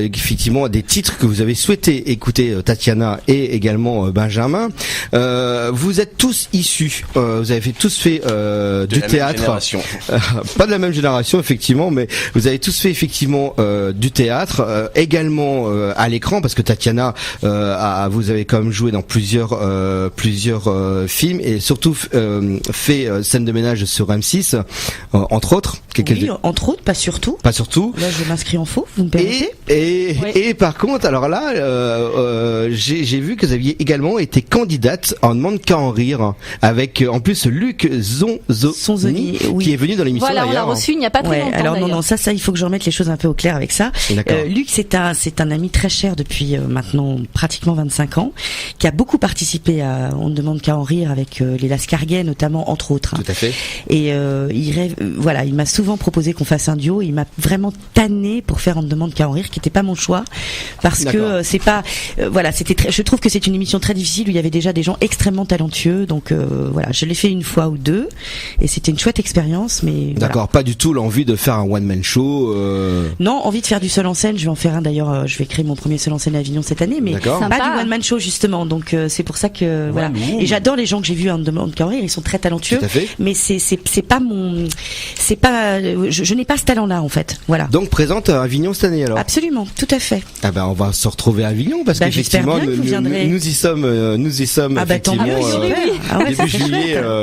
effectivement des titres que vous avez souhaité écouter, Tatiana et également Benjamin, vous êtes tous issus, vous avez tous fait du théâtre, pas de la même génération effectivement, mais vous avez tous fait effectivement du théâtre, également à l'écran, parce que Tatiana, vous avez quand même joué dans plusieurs films et surtout fait scène de ménage sur M6, entre autres. Oui, entre autres, pas surtout. Pas surtout. Là, je m'inscris en faux, vous me permettez? Et par contre, alors là, j'ai vu que vous aviez également été candidate en Demande qu'à en rire, avec en plus Luc Zonzoni, oui, qui est venu dans l'émission. Voilà, on l'a reçu il n'y a pas très longtemps. Alors non, ça, il faut que je remette les choses un peu au clair avec ça. Luc, c'est un ami très cher depuis maintenant pratiquement 25 ans, qui a beaucoup participé à On ne demande qu'à en rire avec les Lascarguet notamment, entre autres. Tout à fait. Et il m'a souvent proposé qu'on fasse un duo. Il m'a vraiment tanné pour faire On ne demande qu'à en rire, qui n'était pas mon choix, parce que c'est pas, je trouve que c'est une émission très difficile où il y avait déjà des gens extrêmement talentueux. Donc je l'ai fait une fois ou deux, et c'était une chouette expérience. Mais d'accord, pas du tout l'envie de faire un one man show. Non, envie de faire du seul en scène. Je vais en faire un d'ailleurs. Je vais créer mon premier seul en scène à Avignon cette année, mais pas du one man show justement. Donc c'est pour ça que voilà. Et j'adore les gens que j'ai vus à On ne demande qu'à en rire. Ils sont très talentueux. Mais c'est pas mon, je n'ai pas ce talent-là en fait. Voilà. Donc présente à Avignon cette année alors. Absolument, tout à fait. Ah ben on va se retrouver à Avignon parce qu'effectivement nous y sommes effectivement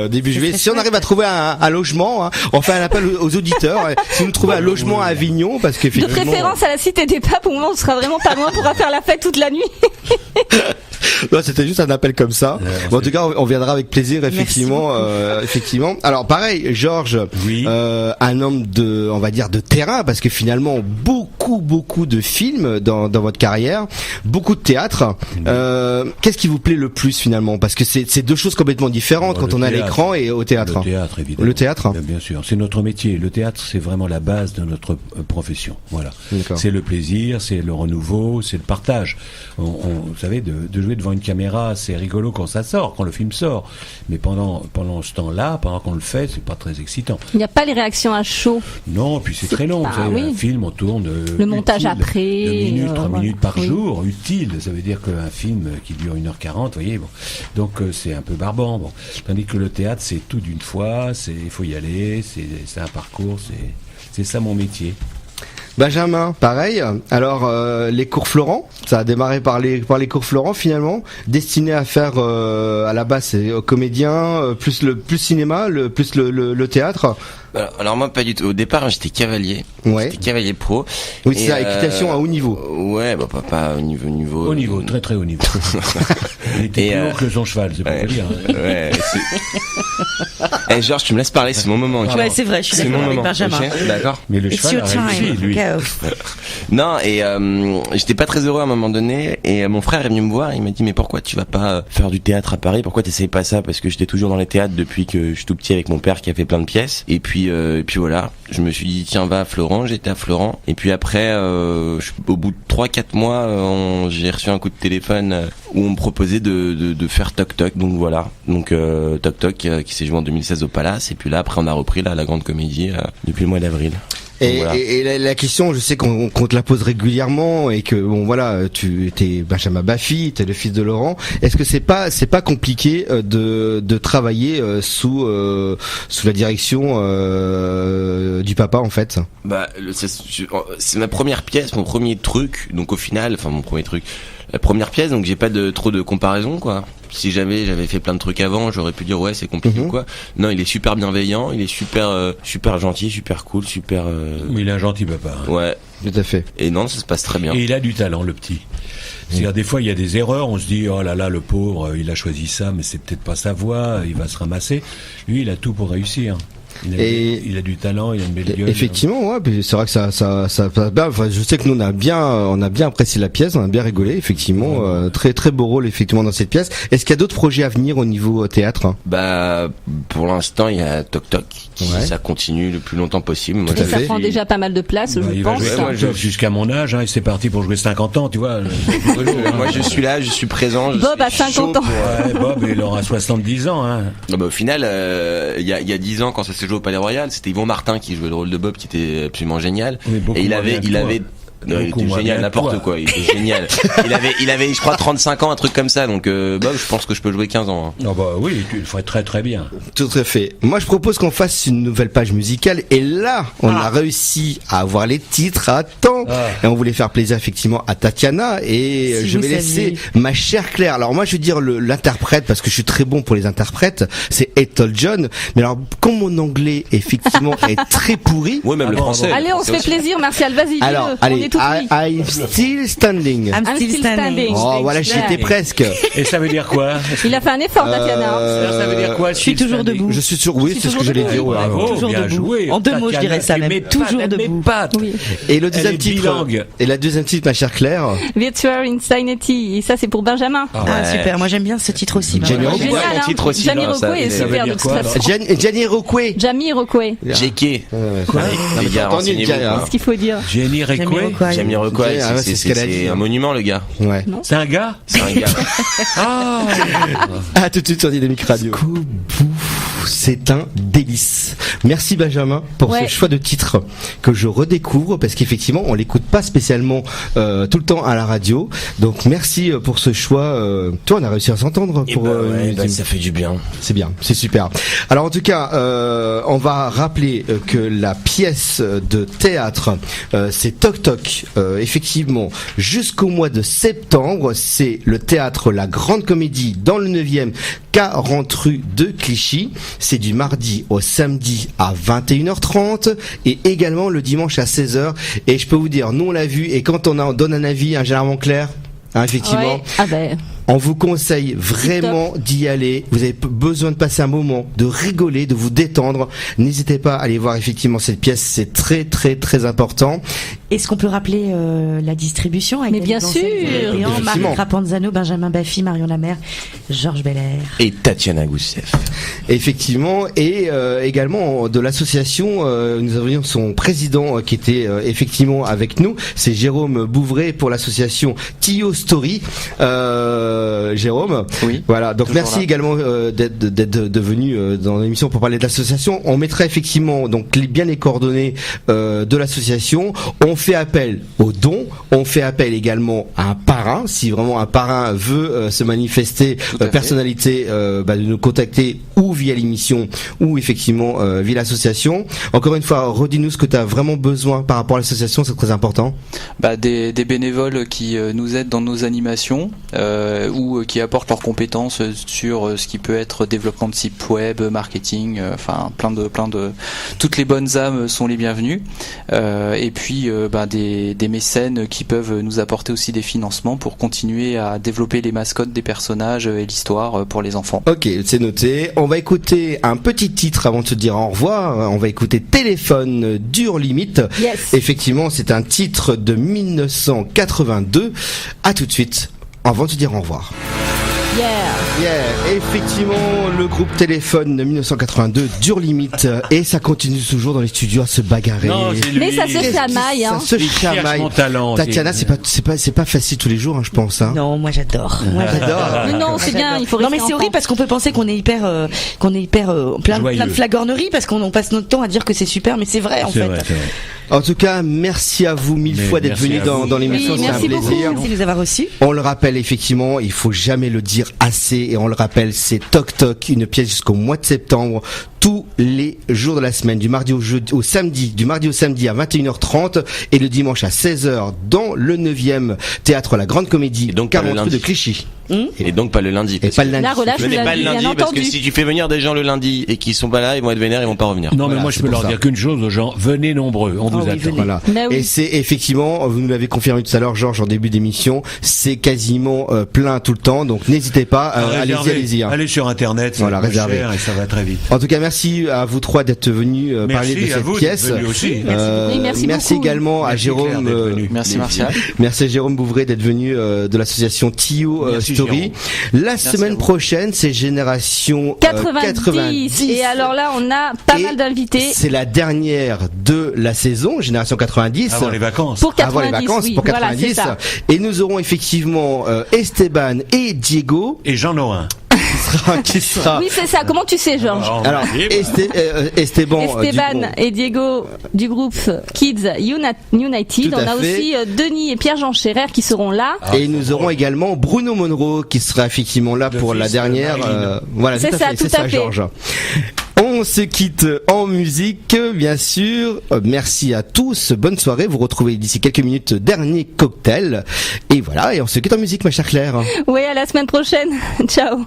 début juillet. Si on arrive à trouver un logement, on fait un appel aux auditeurs. Si vous trouvez un logement à Avignon, parce qu'effectivement. De préférence à la Cité des Papes, au moins on sera vraiment pas loin, on pourra faire la fête toute la nuit. Non, c'était juste un appel comme ça. Bon, en tout cas, on viendra avec plaisir, effectivement. Effectivement. Alors, pareil, Georges, un homme on va dire, de terrain, parce que finalement, beaucoup de films dans votre carrière, beaucoup de théâtre. Qu'est-ce qui vous plaît le plus finalement? Parce que c'est deux choses complètement différentes quand on est à l'écran et au théâtre. Le théâtre, évidemment. Le théâtre. Bien sûr, c'est notre métier. Le théâtre, c'est vraiment la base de notre profession. Voilà. C'est le plaisir, c'est le renouveau, c'est le partage. Vous savez, de jouer devant une caméra, c'est rigolo quand ça sort, quand le film sort. Mais pendant ce temps-là, pendant qu'on le fait, c'est pas très excitant. Il n'y a pas les réactions à chaud. Non, puis c'est très long. Vous savez, un film, on tourne. Le montage après. 2 minutes, 3 minutes par jour, utile. Ça veut dire qu'un film qui dure 1h40, vous voyez, bon. Donc c'est un peu barbant. Bon. Tandis que le théâtre, c'est tout d'une fois, il faut y aller, c'est un parcours, c'est ça mon métier. Benjamin, pareil. Alors les cours Florent, ça a démarré par les cours Florent finalement, destiné à faire à la base c'est comédien, plus cinéma, plus le théâtre. Alors moi pas du tout. Au départ j'étais cavalier. Ouais. J'étais cavalier pro. Oui, c'est ça, équitation à haut niveau. Ouais, bah pas au niveau. Haut niveau, très très haut niveau. Il était plus haut que son cheval, c'est pas dire. Ouais. Georges, tu me laisses parler, c'est mon moment. Ouais, c'est vrai, je suis d'accord avec Benjamin. D'accord. Mais le cheval a réussi, lui. Non, et j'étais pas très heureux à un moment donné, et mon frère est venu me voir, il m'a dit mais pourquoi tu vas pas faire du théâtre à Paris, pourquoi t'essayes pas ça? Parce que j'étais toujours dans les théâtres depuis que je suis tout petit avec mon père qui a fait plein de pièces, et puis voilà, je me suis dit tiens va à Florent, j'étais à Florent, et puis après au bout de 3-4 mois j'ai reçu un coup de téléphone où on me proposait de faire Toc Toc, donc voilà, donc Toc Toc qui s'est joué en 2016 au Palace, et puis là après on a repris la Grande Comédie depuis le mois d'avril. Et, voilà. et la question, je sais qu'on te la pose régulièrement et que bon voilà, tu étais Benjamin Baffy, t'es le fils de Laurent. Est-ce que c'est pas compliqué de travailler sous la direction du papa en fait? Bah, c'est ma première pièce, mon premier truc. Donc au final, la première pièce. Donc j'ai pas trop de comparaison quoi. Si j'avais fait plein de trucs avant, j'aurais pu dire ouais c'est compliqué ou quoi. Non, il est super bienveillant, il est super gentil, super cool, super. Il est un gentil papa. Hein. Ouais. Tout à fait. Et non, ça se passe très bien. Et il a du talent, le petit. C'est-à-dire des fois il y a des erreurs, on se dit oh là là le pauvre, il a choisi ça, mais c'est peut-être pas sa voix, il va se ramasser. Lui, il a tout pour réussir. Il a du talent, il a une belle gueule. Effectivement, ouais, puis c'est vrai que ça passe bien. Enfin, je sais que nous on a bien apprécié la pièce, on a bien rigolé, effectivement, très très beau rôle effectivement dans cette pièce. Est-ce qu'il y a d'autres projets à venir au niveau théâtre? Bah, pour l'instant, il y a Toc Toc qui ça continue le plus longtemps possible. Moi, et ça prend déjà pas mal de place, je pense. Moi, jusqu'à mon âge, hein, c'est parti pour jouer 50 ans, tu vois. Moi, je suis là, je suis présent. Bob a 50 ans. Ouais, Bob, il aura 70 ans, hein. Non, bah, au final, il y a 10 ans, quand ça s'est joué au Palais Royal, c'était Yvon Martin qui jouait le rôle de Bob, qui était absolument génial. Et il avait non, il était génial, n'importe quoi, il était génial. il avait, je crois, 35 ans, un truc comme ça, donc, Bob, je pense que je peux jouer 15 ans. Hein. Non, bah oui, il ferait très très bien. Tout à fait. Moi, je propose qu'on fasse une nouvelle page musicale, et là, on a réussi à avoir les titres à temps, et on voulait faire plaisir, effectivement, à Tatiana, et je vais laisser ma chère Claire. Alors, moi, je vais dire l'interprète, parce que je suis très bon pour les interprètes, c'est Ethel John, mais alors, comme mon anglais, effectivement, est très pourri. Ouais, même le français. Allez, on se fait plaisir, Martial, vas-y, alors, allez, I'm still standing. I'm still standing. Oh, voilà, j'étais presque. Et ça veut dire quoi? Il a fait un effort, Tatiana. Ça veut dire quoi? Je suis toujours debout. Je suis sûr, oui, c'est ce que j'allais dire. Bravo, toujours bien debout. joué. En 2 mots, je dirais ça même. Toujours debout. Oui. Et le deuxième titre. Et la deuxième titre, ma chère Claire. Virtual Insanity. Et ça, c'est pour Benjamin. Ah, super. Moi, j'aime bien ce titre aussi. Jamiroquai est super de toute façon. Jamiroquai. Jamiroquai. JK. Quoi? Les gars, renseignez-vous. Qu'est-ce qu'il faut dire? Jamiroquai, c'est un monument, le gars. Ouais. C'est un gars? C'est un gars. À tout de suite sur Dynamique Radio. C'est un délice. Merci Benjamin pour ce choix de titre que je redécouvre parce qu'effectivement on l'écoute pas spécialement tout le temps à la radio. Donc merci pour ce choix. Toi on a réussi à s'entendre pour ça fait du bien. C'est bien, c'est super. Alors en tout cas on va rappeler que la pièce de théâtre c'est Toc Toc effectivement jusqu'au mois de septembre. C'est le théâtre La Grande Comédie dans le 9e 40 rue de Clichy. C'est du mardi au samedi à 21h30 et également le dimanche à 16h. Et je peux vous dire, nous on l'a vu et quand on donne un avis, généralement clair, effectivement. Ouais. On vous conseille vraiment d'y aller. Vous avez besoin de passer un moment, de rigoler, de vous détendre. N'hésitez pas à aller voir effectivement cette pièce. C'est très très très important. Est-ce qu'on peut rappeler la distribution avec Mais bien sûr. Marie Rapanzano, Benjamin Baffy, Marion Lamère, Georges Belair et Tatiana Gousseff. Effectivement, et également de l'association, nous avions son président qui était effectivement avec nous. C'est Jérôme Bouvray pour l'association Tio Story. Jérôme. Oui. Voilà. Donc merci également d'être venu dans l'émission pour parler de l'association. On mettra effectivement donc bien les coordonnées de l'association. On fait appel aux dons. On fait appel également à un parrain. Si vraiment un parrain veut se manifester, personnalité, de nous contacter ou via l'émission ou effectivement via l'association. Encore une fois, redis-nous ce que tu as vraiment besoin par rapport à l'association. C'est très important. Des bénévoles qui nous aident dans nos animations. Ou qui apportent leurs compétences sur ce qui peut être développement de site web, marketing, plein de toutes les bonnes âmes sont les bienvenues. Et puis des mécènes qui peuvent nous apporter aussi des financements pour continuer à développer les mascottes des personnages et l'histoire pour les enfants. Ok, c'est noté. On va écouter un petit titre avant de se dire au revoir. On va écouter Téléphone Dur Limite. Yes. Effectivement, c'est un titre de 1982. À tout de suite. Avant de te dire au revoir. Effectivement, le groupe Téléphone de 1982 Dur Limite et ça continue toujours dans les studios à se bagarrer. Non, mais ça se chamaille, hein. Ça se chamaille. Tatiana, c'est pas facile tous les jours, je pense. Non, moi j'adore. Mais non, c'est bien. Il faut. Non, mais c'est horrible parce qu'on peut penser qu'on est hyper plein de flagornerie parce qu'on passe notre temps à dire que c'est super, mais c'est vrai en fait. C'est vrai. En tout cas, merci à vous mille fois d'être venus dans l'émission. Oui, c'est un merci beaucoup. plaisir. Merci de nous avoir reçus. On le rappelle effectivement, il faut jamais le dire assez, et on le rappelle, c'est Toc Toc, une pièce jusqu'au mois de septembre, tous les jours de la semaine, du mardi au samedi à 21h30 et le dimanche à 16h dans le 9e théâtre La Grande Comédie, donc 40 rue de Clichy. Et donc pas le lundi. Et pas le lundi. La relâche, Venez pas le bien lundi parce que entendu. si tu fais venir des gens le lundi et qu'ils sont pas là, ils vont être vénères, ils vont pas revenir. Non, mais Voilà, moi je c'est peux pour leur ça. dire qu'une chose aux gens, venez nombreux, on vous oui, attend. venez. Voilà. Bah oui. Et c'est effectivement, vous nous l'avez confirmé tout à l'heure, Georges, en début d'émission, c'est quasiment plein tout le temps, donc n'hésitez pas, allez-y. Hein. Allez sur internet, Voilà, c'est réservez. cher et ça va très vite. En tout cas, merci à vous trois d'être venus parler de Merci à cette vous pièce. d'être venus aussi. Oui, merci merci beaucoup. également à Merci Claire Jérôme. d'être venu. Merci Martial. Merci à Jérôme Bouvray d'être venu de l'association TIO Merci, Story. La semaine à vous. prochaine, c'est Génération 90. Et alors là, on a pas Et mal d'invités. c'est la dernière de la saison, Génération 90. Avant les vacances. Pour 90, Avant les vacances, oui, pour voilà, 90. c'est ça. Et nous aurons effectivement Esteban et Diego Et Jean Norin. qui sera Oui, c'est ça. Comment tu sais, Georges? alors Esteban Esteban et Diego du groupe Kids United. Tout à On a fait. aussi Denis et Pierre-Jean Scherer qui seront là. et nous aurons également Bruno Monroe qui sera effectivement là Le pour la fils de dernière. Marilyn. Voilà, C'est ça, c'est tout ça, à fait. Georges. On se quitte en musique, bien sûr. Merci à tous. Bonne soirée. Vous retrouvez d'ici quelques minutes dernier cocktail. Et voilà. Et on se quitte en musique, ma chère Claire. Oui, à la semaine prochaine. Ciao.